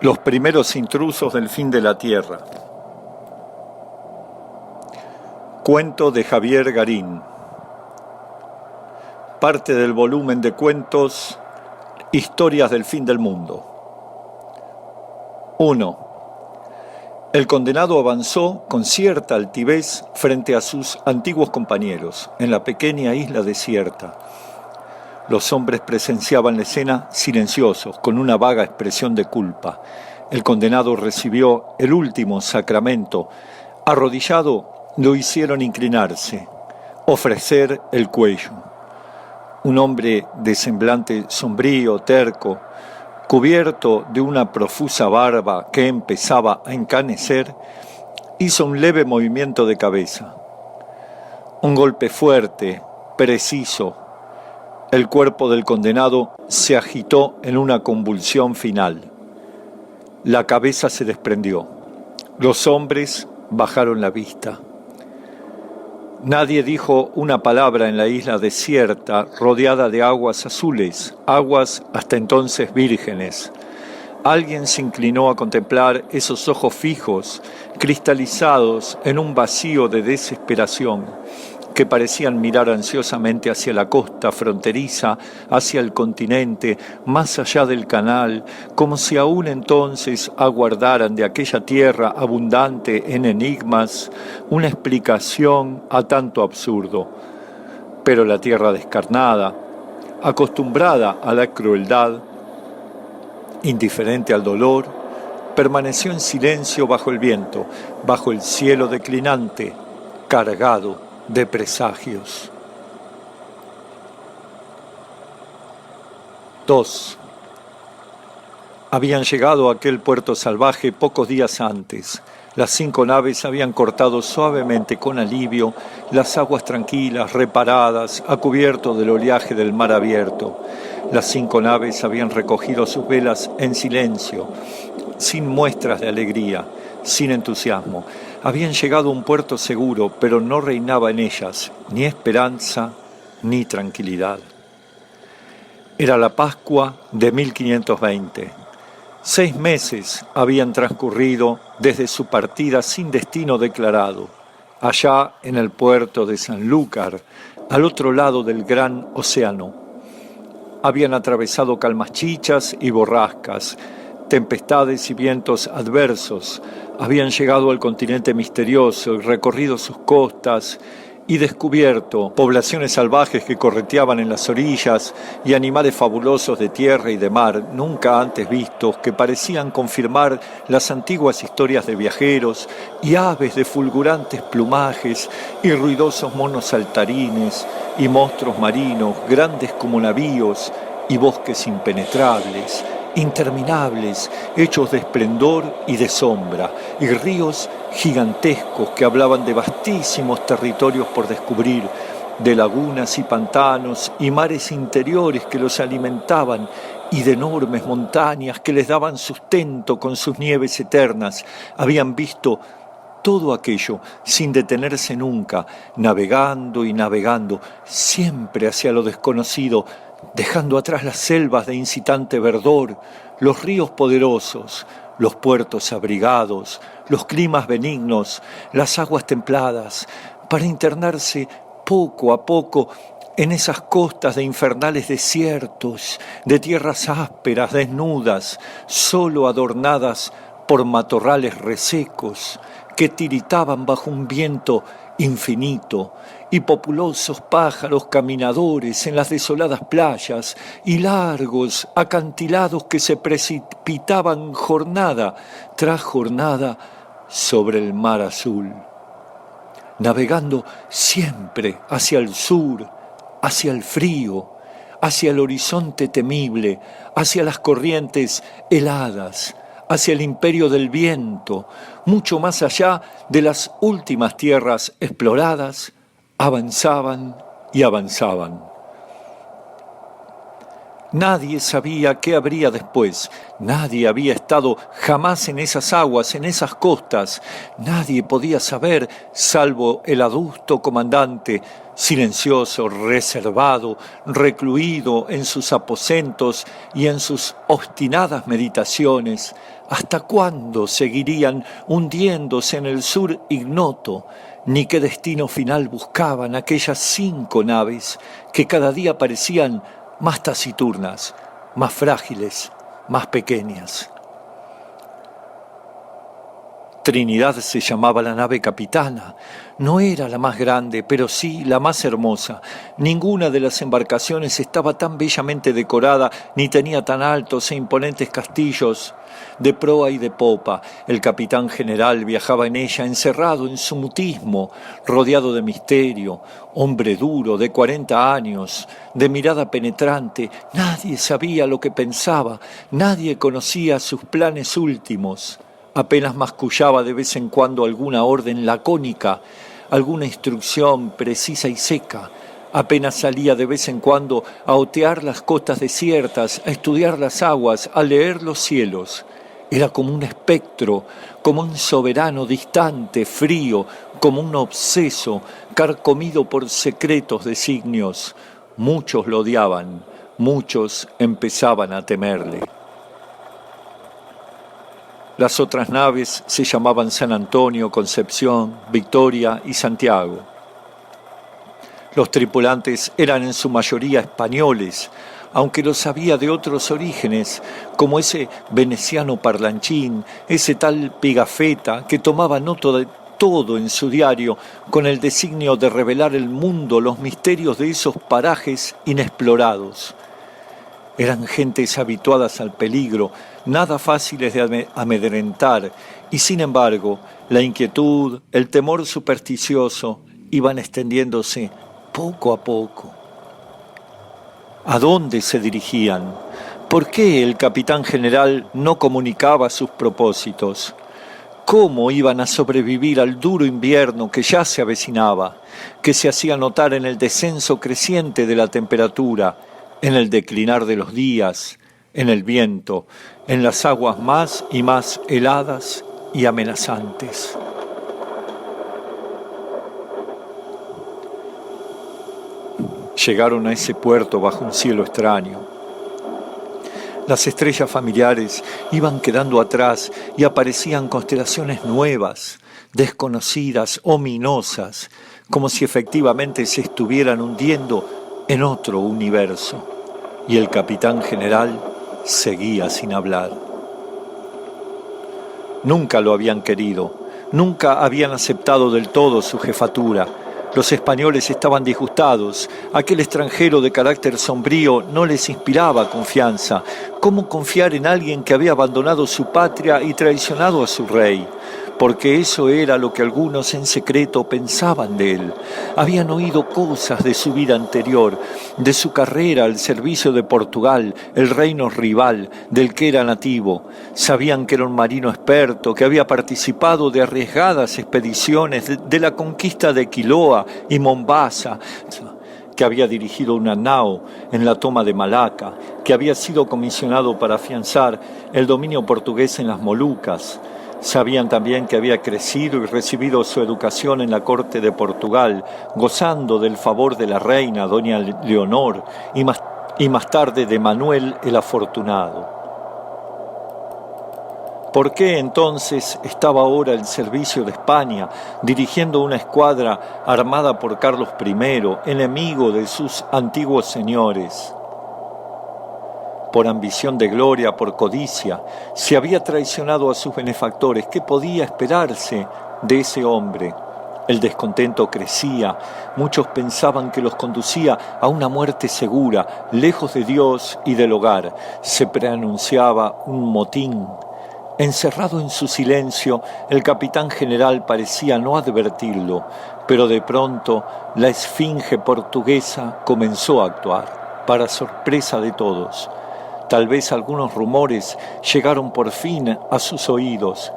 Los primeros intrusos del fin de la tierra. Cuento de Javier Garín. Parte del volumen de cuentos Historias del fin del mundo. 1. El condenado avanzó con cierta altivez frente a sus antiguos compañeros en la pequeña isla desierta. Los hombres presenciaban la escena silenciosos, con una vaga expresión de culpa. El condenado recibió el último sacramento. Arrodillado, lo hicieron inclinarse, ofrecer el cuello. Un hombre de semblante sombrío, terco, cubierto de una profusa barba que empezaba a encanecer, hizo un leve movimiento de cabeza. Un golpe fuerte, preciso. El cuerpo del condenado se agitó en una convulsión final. La cabeza se desprendió. Los hombres bajaron la vista. Nadie dijo una palabra en la isla desierta, rodeada de aguas azules, aguas hasta entonces vírgenes. Alguien se inclinó a contemplar esos ojos fijos, cristalizados en un vacío de desesperación, que parecían mirar ansiosamente hacia la costa fronteriza, hacia el continente, más allá del canal, como si aún entonces aguardaran de aquella tierra abundante en enigmas una explicación a tanto absurdo. Pero la tierra descarnada, acostumbrada a la crueldad, indiferente al dolor, permaneció en silencio bajo el viento, bajo el cielo declinante, cargado de presagios. 2. Habían llegado a aquel puerto salvaje pocos días antes. Las 5 naves habían cortado suavemente con alivio las aguas tranquilas, reparadas, a cubierto del oleaje del mar abierto. Las 5 naves habían recogido sus velas en silencio, sin muestras de alegría, sin entusiasmo. Habían llegado a un puerto seguro, pero no reinaba en ellas ni esperanza ni tranquilidad. Era la Pascua de 1520. 6 meses habían transcurrido desde su partida sin destino declarado, allá en el puerto de Sanlúcar, al otro lado del gran océano. Habían atravesado calmas chichas y borrascas, tempestades y vientos adversos. Habían llegado al continente misterioso y recorrido sus costas y descubierto poblaciones salvajes que correteaban en las orillas y animales fabulosos de tierra y de mar, nunca antes vistos, que parecían confirmar las antiguas historias de viajeros, y aves de fulgurantes plumajes y ruidosos monos saltarines y monstruos marinos, grandes como navíos, y bosques impenetrables, interminables, hechos de esplendor y de sombra, y ríos gigantescos que hablaban de vastísimos territorios por descubrir, de lagunas y pantanos y mares interiores que los alimentaban, y de enormes montañas que les daban sustento con sus nieves eternas. Habían visto todo aquello sin detenerse nunca, navegando y navegando, siempre hacia lo desconocido, dejando atrás las selvas de incitante verdor, los ríos poderosos, los puertos abrigados, los climas benignos, las aguas templadas, para internarse poco a poco en esas costas de infernales desiertos, de tierras ásperas, desnudas, solo adornadas por matorrales resecos, que tiritaban bajo un viento infinito, y populosos pájaros caminadores en las desoladas playas, y largos acantilados que se precipitaban jornada tras jornada sobre el mar azul, navegando siempre hacia el sur, hacia el frío, hacia el horizonte temible, hacia las corrientes heladas, hacia el imperio del viento, mucho más allá de las últimas tierras exploradas. Avanzaban y avanzaban. Nadie sabía qué habría después. Nadie había estado jamás en esas aguas, en esas costas. Nadie podía saber, salvo el adusto comandante, silencioso, reservado, recluido en sus aposentos y en sus obstinadas meditaciones, hasta cuándo seguirían hundiéndose en el sur ignoto, ni qué destino final buscaban aquellas 5 naves que cada día parecían más taciturnas, más frágiles, más pequeñas. Trinidad se llamaba la nave capitana. No era la más grande, pero sí la más hermosa. Ninguna de las embarcaciones estaba tan bellamente decorada, ni tenía tan altos e imponentes castillos de proa y de popa. El capitán general viajaba en ella encerrado en su mutismo, rodeado de misterio, hombre duro, de 40 años, de mirada penetrante. Nadie sabía lo que pensaba, nadie conocía sus planes últimos. Apenas mascullaba de vez en cuando alguna orden lacónica, alguna instrucción precisa y seca. Apenas salía de vez en cuando a otear las costas desiertas, a estudiar las aguas, a leer los cielos. Era como un espectro, como un soberano distante, frío, como un obseso, carcomido por secretos designios. Muchos lo odiaban, muchos empezaban a temerle. Las otras naves se llamaban San Antonio, Concepción, Victoria y Santiago. Los tripulantes eran en su mayoría españoles, aunque los había de otros orígenes, como ese veneciano parlanchín, ese tal Pigafetta que tomaba nota de todo en su diario con el designio de revelar al mundo los misterios de esos parajes inexplorados. Eran gentes habituadas al peligro, nada fáciles de amedrentar, y sin embargo, la inquietud, el temor supersticioso iban extendiéndose poco a poco. ¿A dónde se dirigían? ¿Por qué el capitán general no comunicaba sus propósitos? ¿Cómo iban a sobrevivir al duro invierno que ya se avecinaba, que se hacía notar en el descenso creciente de la temperatura, en el declinar de los días, en el viento, en las aguas más y más heladas y amenazantes? Llegaron a ese puerto bajo un cielo extraño. Las estrellas familiares iban quedando atrás y aparecían constelaciones nuevas, desconocidas, ominosas, como si efectivamente se estuvieran hundiendo en otro universo. Y el capitán general seguía sin hablar. Nunca lo habían querido, nunca habían aceptado del todo su jefatura. Los españoles estaban disgustados. Aquel extranjero de carácter sombrío no les inspiraba confianza. ¿Cómo confiar en alguien que había abandonado su patria y traicionado a su rey? Porque eso era lo que algunos en secreto pensaban de él. Habían oído cosas de su vida anterior, de su carrera al servicio de Portugal, el reino rival del que era nativo. Sabían que era un marino experto, que había participado de arriesgadas expediciones de la conquista de Quiloa y Mombasa, que había dirigido una nao en la toma de Malaca, que había sido comisionado para afianzar el dominio portugués en las Molucas. Sabían también que había crecido y recibido su educación en la corte de Portugal, gozando del favor de la reina, doña Leonor, y más tarde de Manuel el Afortunado. ¿Por qué entonces estaba ahora al servicio de España, dirigiendo una escuadra armada por Carlos I, enemigo de sus antiguos señores? Por ambición de gloria, por codicia, se había traicionado a sus benefactores. ¿Qué podía esperarse de ese hombre? El descontento crecía. Muchos pensaban que los conducía a una muerte segura, lejos de Dios y del hogar. Se preanunciaba un motín. Encerrado en su silencio, el capitán general parecía no advertirlo, pero de pronto la esfinge portuguesa comenzó a actuar, para sorpresa de todos. Tal vez algunos rumores llegaron por fin a sus oídos.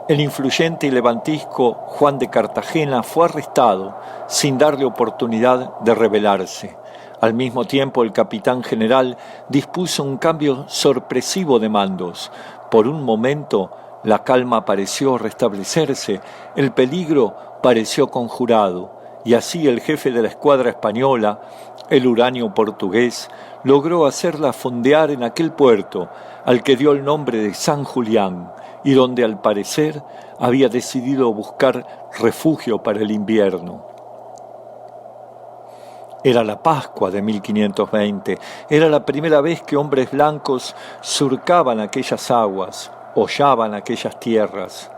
El influyente y levantisco Juan de Cartagena fue arrestado sin darle oportunidad de rebelarse. Al mismo tiempo, el capitán general dispuso un cambio sorpresivo de mandos. Por un momento, la calma pareció restablecerse, el peligro pareció conjurado, y así el jefe de la escuadra española, el uranio portugués, logró hacerla fondear en aquel puerto, al que dio el nombre de San Julián, y donde al parecer había decidido buscar refugio para el invierno. Era la Pascua de 1520, era la primera vez que hombres blancos surcaban aquellas aguas, hollaban aquellas tierras.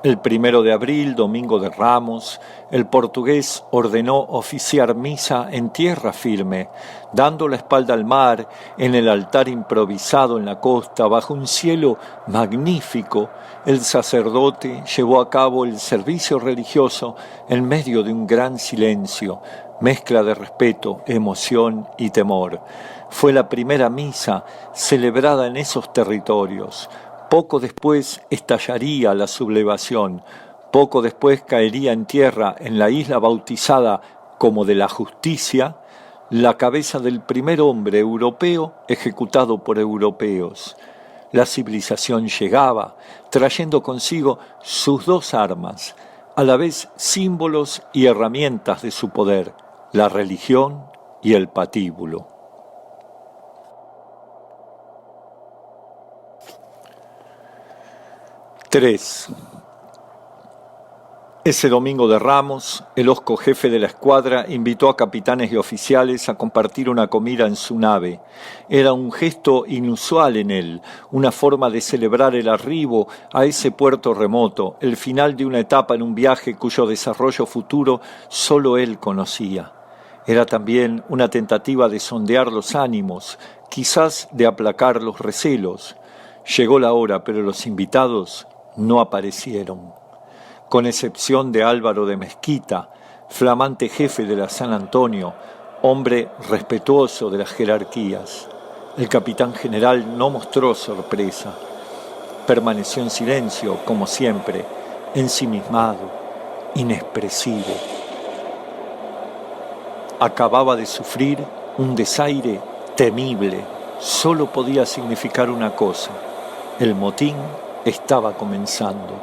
El 1 de abril, domingo de Ramos, el portugués ordenó oficiar misa en tierra firme, dando la espalda al mar, en el altar improvisado en la costa, bajo un cielo magnífico. El sacerdote llevó a cabo el servicio religioso en medio de un gran silencio, mezcla de respeto, emoción y temor. Fue la primera misa celebrada en esos territorios. Poco después estallaría la sublevación, poco después caería en tierra en la isla bautizada como de la Justicia, la cabeza del primer hombre europeo ejecutado por europeos. La civilización llegaba, trayendo consigo sus dos armas, a la vez símbolos y herramientas de su poder, la religión y el patíbulo. Ese domingo de Ramos, el hosco jefe de la escuadra invitó a capitanes y oficiales a compartir una comida en su nave. Era un gesto inusual en él, una forma de celebrar el arribo a ese puerto remoto, el final de una etapa en un viaje cuyo desarrollo futuro solo él conocía. Era también una tentativa de sondear los ánimos, quizás de aplacar los recelos. Llegó la hora, pero los invitados no aparecieron. Con excepción de Álvaro de Mezquita, flamante jefe de la San Antonio, hombre respetuoso de las jerarquías. El capitán general no mostró sorpresa. Permaneció en silencio, como siempre, ensimismado, inexpresivo. Acababa de sufrir un desaire temible. Solo podía significar una cosa: el motín estaba comenzando.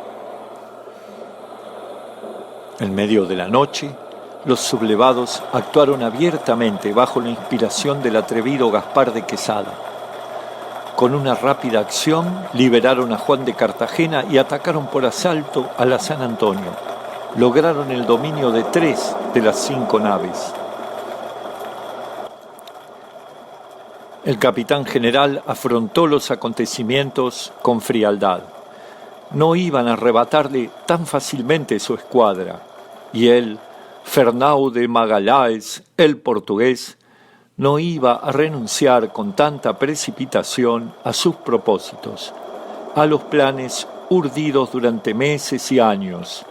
En medio de la noche, los sublevados actuaron abiertamente bajo la inspiración del atrevido Gaspar de Quesada. Con una rápida acción, liberaron a Juan de Cartagena y atacaron por asalto a la San Antonio. Lograron el dominio de 3 de las 5 naves. El capitán general afrontó los acontecimientos con frialdad. No iban a arrebatarle tan fácilmente su escuadra, y él, Fernão de Magalhães, el portugués, no iba a renunciar con tanta precipitación a sus propósitos, a los planes urdidos durante meses y años,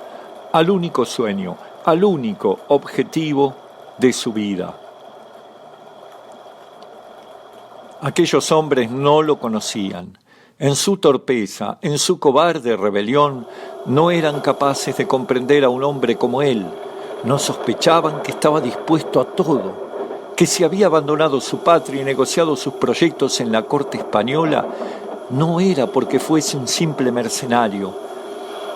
al único sueño, al único objetivo de su vida. Aquellos hombres no lo conocían. En su torpeza, en su cobarde rebelión, no eran capaces de comprender a un hombre como él. No sospechaban que estaba dispuesto a todo, que si había abandonado su patria y negociado sus proyectos en la corte española, no era porque fuese un simple mercenario.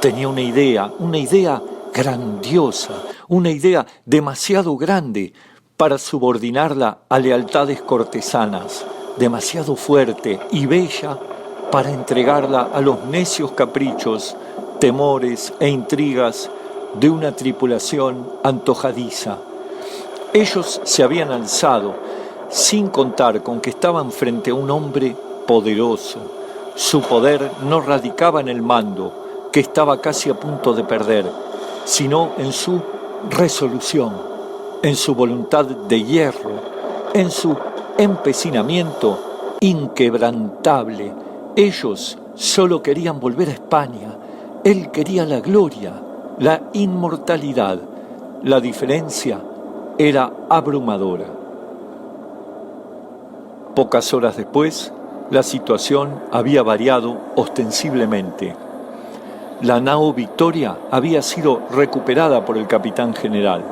Tenía una idea grandiosa, una idea demasiado grande para subordinarla a lealtades cortesanas, demasiado fuerte y bella para entregarla a los necios caprichos, temores e intrigas de una tripulación antojadiza. Ellos se habían alzado sin contar con que estaban frente a un hombre poderoso. Su poder no radicaba en el mando, que estaba casi a punto de perder, sino en su resolución, en su voluntad de hierro, en su empecinamiento inquebrantable. Ellos solo querían volver a España. Él quería la gloria, la inmortalidad. La diferencia era abrumadora. Pocas horas después, la situación había variado ostensiblemente. La nao Victoria había sido recuperada por el capitán general.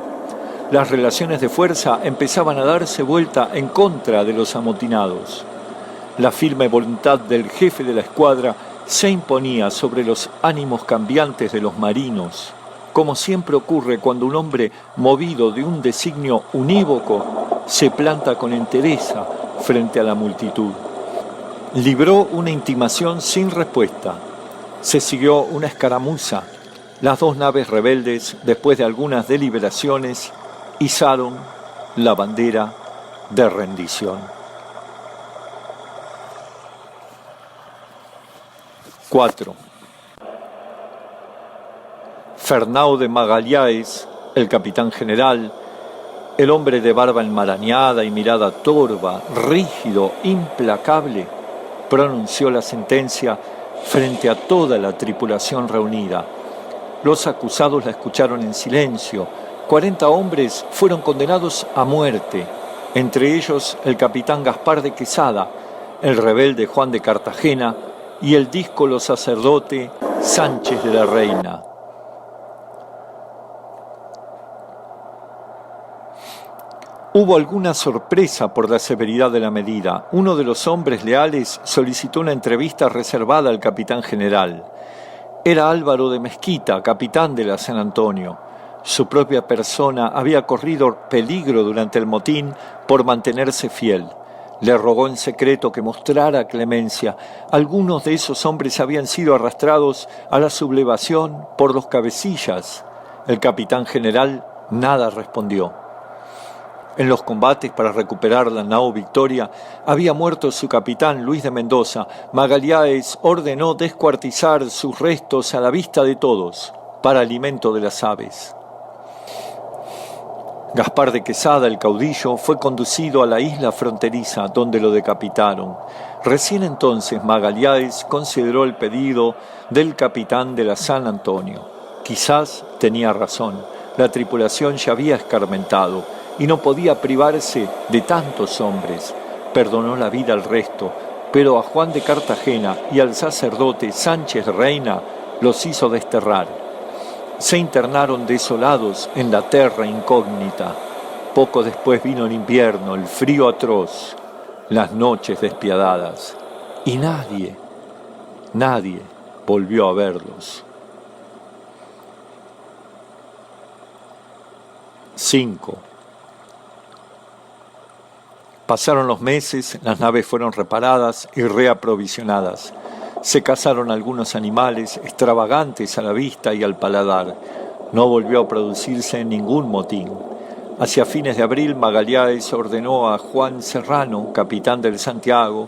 Las relaciones de fuerza empezaban a darse vuelta en contra de los amotinados. La firme voluntad del jefe de la escuadra se imponía sobre los ánimos cambiantes de los marinos, como siempre ocurre cuando un hombre movido de un designio unívoco se planta con entereza frente a la multitud. Libró una intimación sin respuesta. Se siguió una escaramuza. Las dos naves rebeldes, después de algunas deliberaciones, izaron la bandera de rendición. 4. Fernão de Magalhães, el capitán general, el hombre de barba enmarañada y mirada torva, rígido, implacable, pronunció la sentencia frente a toda la tripulación reunida. Los acusados la escucharon en silencio. 40 hombres fueron condenados a muerte, entre ellos el capitán Gaspar de Quesada, el rebelde Juan de Cartagena y el díscolo sacerdote Sánchez de la Reina. Hubo alguna sorpresa por la severidad de la medida. Uno de los hombres leales solicitó una entrevista reservada al capitán general. Era Álvaro de Mezquita, capitán de la San Antonio. Su propia persona había corrido peligro durante el motín por mantenerse fiel. Le rogó en secreto que mostrara clemencia. Algunos de esos hombres habían sido arrastrados a la sublevación por los cabecillas. El capitán general nada respondió. En los combates para recuperar la nao Victoria había muerto su capitán Luis de Mendoza. Magalhães ordenó descuartizar sus restos a la vista de todos, para alimento de las aves. Gaspar de Quesada, el caudillo, fue conducido a la isla fronteriza, donde lo decapitaron. Recién entonces Magalhães consideró el pedido del capitán de la San Antonio. Quizás tenía razón, la tripulación ya había escarmentado y no podía privarse de tantos hombres. Perdonó la vida al resto, pero a Juan de Cartagena y al sacerdote Sánchez Reina los hizo desterrar. Se internaron desolados en la terra incógnita. Poco después vino el invierno, el frío atroz, las noches despiadadas, y nadie volvió a verlos. 5. Pasaron los meses, las naves fueron reparadas y reaprovisionadas. Se cazaron algunos animales extravagantes a la vista y al paladar. No volvió a producirse ningún motín. Hacia fines de abril, Magalhães ordenó a Juan Serrano, capitán del Santiago,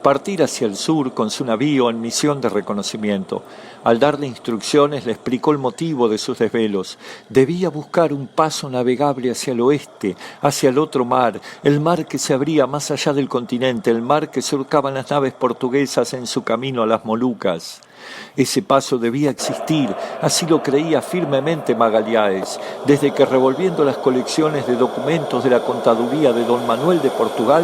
partir hacia el sur con su navío en misión de reconocimiento. Al darle instrucciones, le explicó el motivo de sus desvelos. Debía buscar un paso navegable hacia el oeste, hacia el otro mar, el mar que se abría más allá del continente, el mar que surcaban las naves portuguesas en su camino a las Molucas. Ese paso debía existir, así lo creía firmemente Magalhães, desde que, revolviendo las colecciones de documentos de la contaduría de don Manuel de Portugal,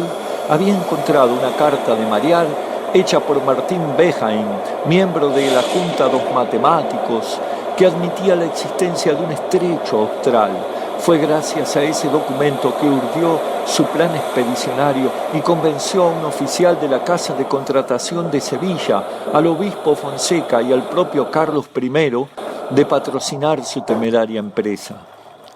había encontrado una carta de Mariar hecha por Martín Behaim, miembro de la Junta dos Matemáticos, que admitía la existencia de un estrecho austral. Fue gracias a ese documento que urdió su plan expedicionario y convenció a un oficial de la Casa de Contratación de Sevilla, al obispo Fonseca y al propio Carlos I, de patrocinar su temeraria empresa.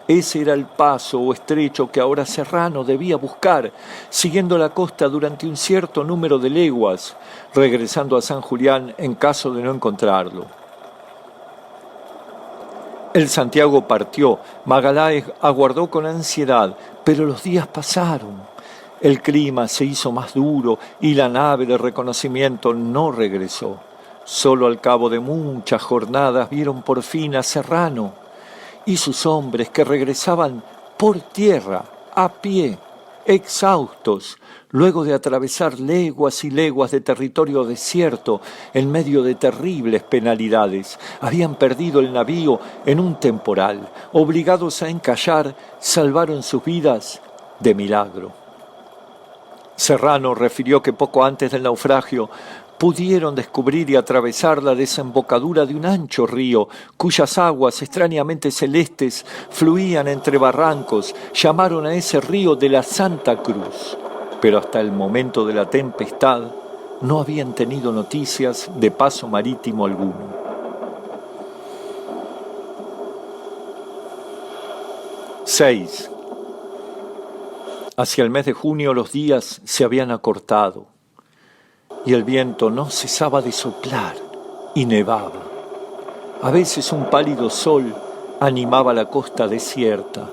Ese era el paso o estrecho que ahora Serrano debía buscar, siguiendo la costa durante un cierto número de leguas, regresando a San Julián en caso de no encontrarlo. El Santiago partió. Magalhães aguardó con ansiedad, pero los días pasaron. El clima se hizo más duro y la nave de reconocimiento no regresó. Solo al cabo de muchas jornadas vieron por fin a Serrano y sus hombres, que regresaban por tierra, a pie, exhaustos, luego de atravesar leguas y leguas de territorio desierto en medio de terribles penalidades. Habían perdido el navío en un temporal. Obligados a encallar, salvaron sus vidas de milagro. Serrano refirió que poco antes del naufragio pudieron descubrir y atravesar la desembocadura de un ancho río, cuyas aguas extrañamente celestes fluían entre barrancos. Llamaron a ese río de la Santa Cruz, pero hasta el momento de la tempestad no habían tenido noticias de paso marítimo alguno. 6. Hacia el mes de junio los días se habían acortado y el viento no cesaba de soplar y nevaba. A veces un pálido sol animaba la costa desierta.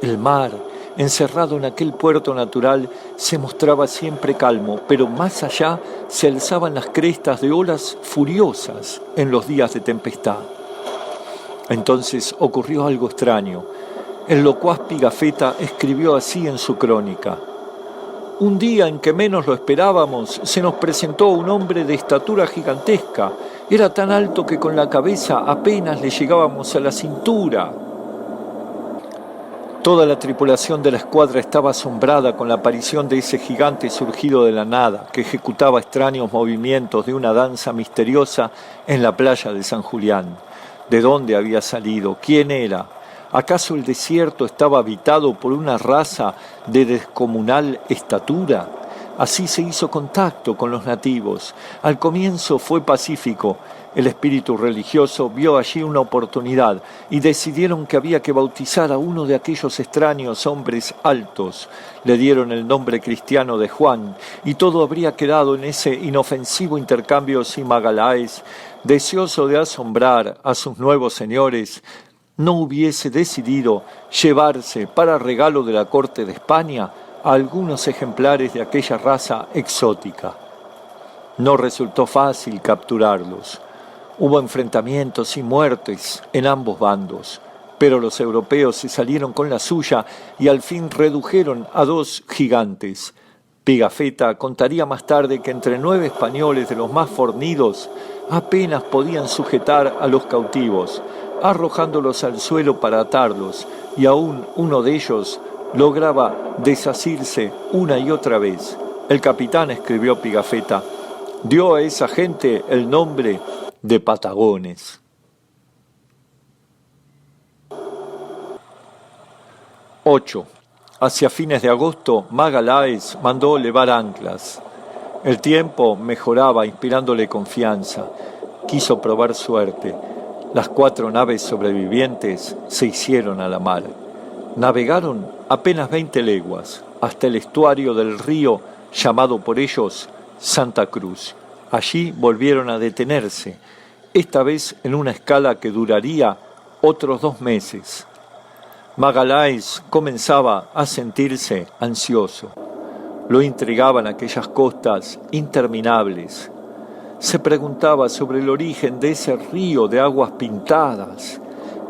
El mar, encerrado en aquel puerto natural, se mostraba siempre calmo, pero más allá se alzaban las crestas de olas furiosas en los días de tempestad. Entonces ocurrió algo extraño. El locuaz Pigafetta escribió así en su crónica: un día en que menos lo esperábamos, se nos presentó un hombre de estatura gigantesca. Era tan alto que con la cabeza apenas le llegábamos a la cintura. Toda la tripulación de la escuadra estaba asombrada con la aparición de ese gigante surgido de la nada, que ejecutaba extraños movimientos de una danza misteriosa en la playa de San Julián. ¿De dónde había salido? ¿Quién era? ¿Acaso el desierto estaba habitado por una raza de descomunal estatura? Así se hizo contacto con los nativos. Al comienzo fue pacífico. El espíritu religioso vio allí una oportunidad y decidieron que había que bautizar a uno de aquellos extraños hombres altos. Le dieron el nombre cristiano de Juan y todo habría quedado en ese inofensivo intercambio si Magalhães, deseoso de asombrar a sus nuevos señores, no hubiese decidido llevarse para regalo de la corte de España a algunos ejemplares de aquella raza exótica. No resultó fácil capturarlos. Hubo enfrentamientos y muertes en ambos bandos, pero los europeos se salieron con la suya y al fin redujeron a 2 gigantes. Pigafetta contaría más tarde que entre 9 españoles de los más fornidos apenas podían sujetar a los cautivos, arrojándolos al suelo para atarlos, y aún uno de ellos lograba desasirse una y otra vez. El capitán, escribió Pigafetta, dio a esa gente el nombre de patagones. 8. Hacia fines de agosto, Magalhães mandó levar anclas. El tiempo mejoraba, inspirándole confianza. Quiso probar suerte. Las 4 naves sobrevivientes se hicieron a la mar. Navegaron apenas 20 leguas hasta el estuario del río llamado por ellos Santa Cruz. Allí volvieron a detenerse, esta vez en una escala que duraría otros 2 meses. Magalhães comenzaba a sentirse ansioso. Lo intrigaban aquellas costas interminables. Se preguntaba sobre el origen de ese río de aguas pintadas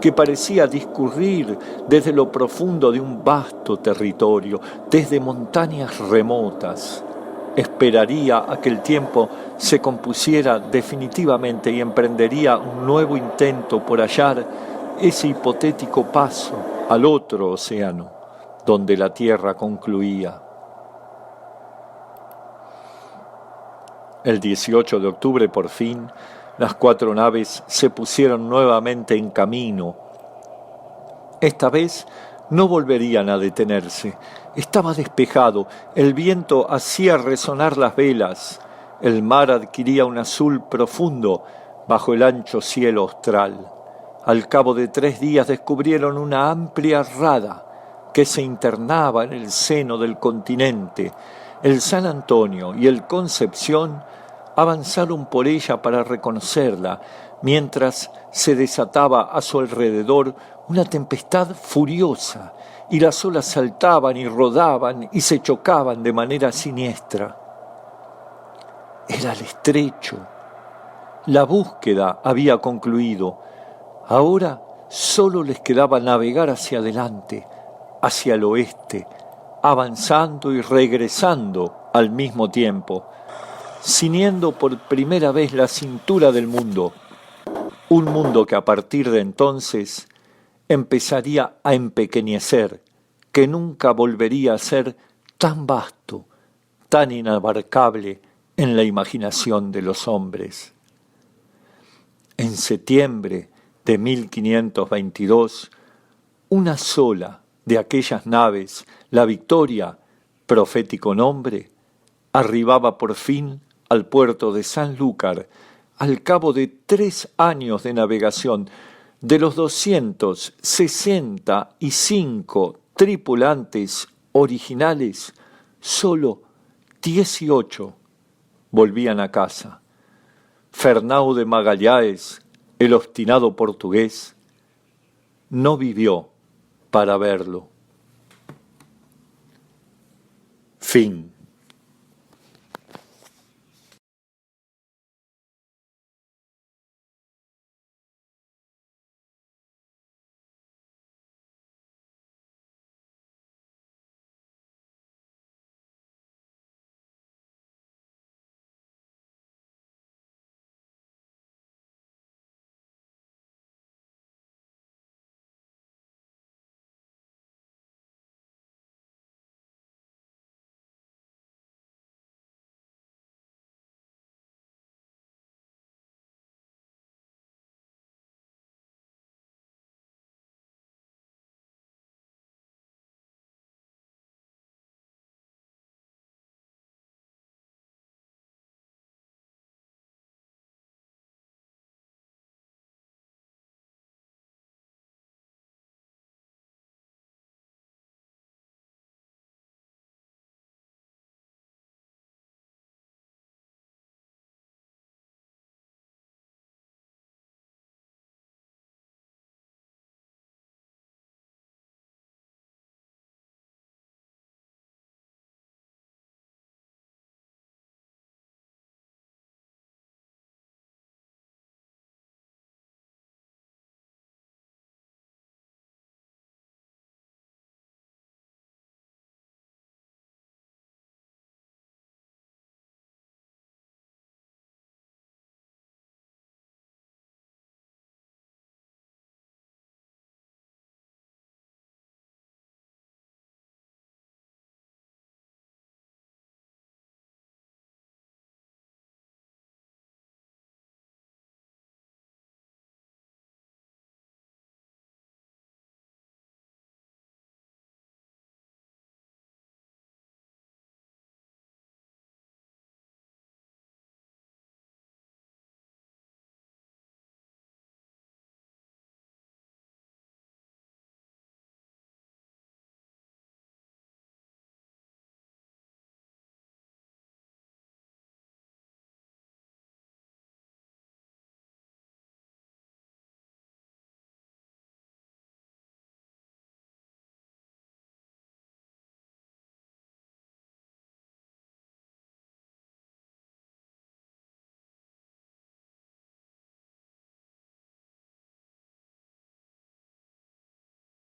que parecía discurrir desde lo profundo de un vasto territorio, desde montañas remotas. Esperaría a que el tiempo se compusiera definitivamente y emprendería un nuevo intento por hallar ese hipotético paso al otro océano, donde la tierra concluía. El 18 de octubre, por fin, las 4 naves se pusieron nuevamente en camino. Esta vez no volverían a detenerse. Estaba despejado, el viento hacía resonar las velas, el mar adquiría un azul profundo bajo el ancho cielo austral. Al cabo de 3 días descubrieron una amplia rada que se internaba en el seno del continente. El San Antonio y el Concepción avanzaron por ella para reconocerla, mientras se desataba a su alrededor una tempestad furiosa, y las olas saltaban y rodaban y se chocaban de manera siniestra. Era el estrecho. La búsqueda había concluido. Ahora solo les quedaba navegar hacia adelante, hacia el oeste, avanzando y regresando al mismo tiempo, ciñendo por primera vez la cintura del mundo, un mundo que a partir de entonces empezaría a empequeñecer, que nunca volvería a ser tan vasto, tan inabarcable en la imaginación de los hombres. En septiembre de 1522, una sola de aquellas naves, la Victoria, profético nombre, arribaba por fin al puerto de Sanlúcar al cabo de 3 años de navegación. De los 265 tripulantes originales, solo 18 volvían a casa. Fernão de Magalhães, el obstinado portugués, no vivió para verlo. Fin.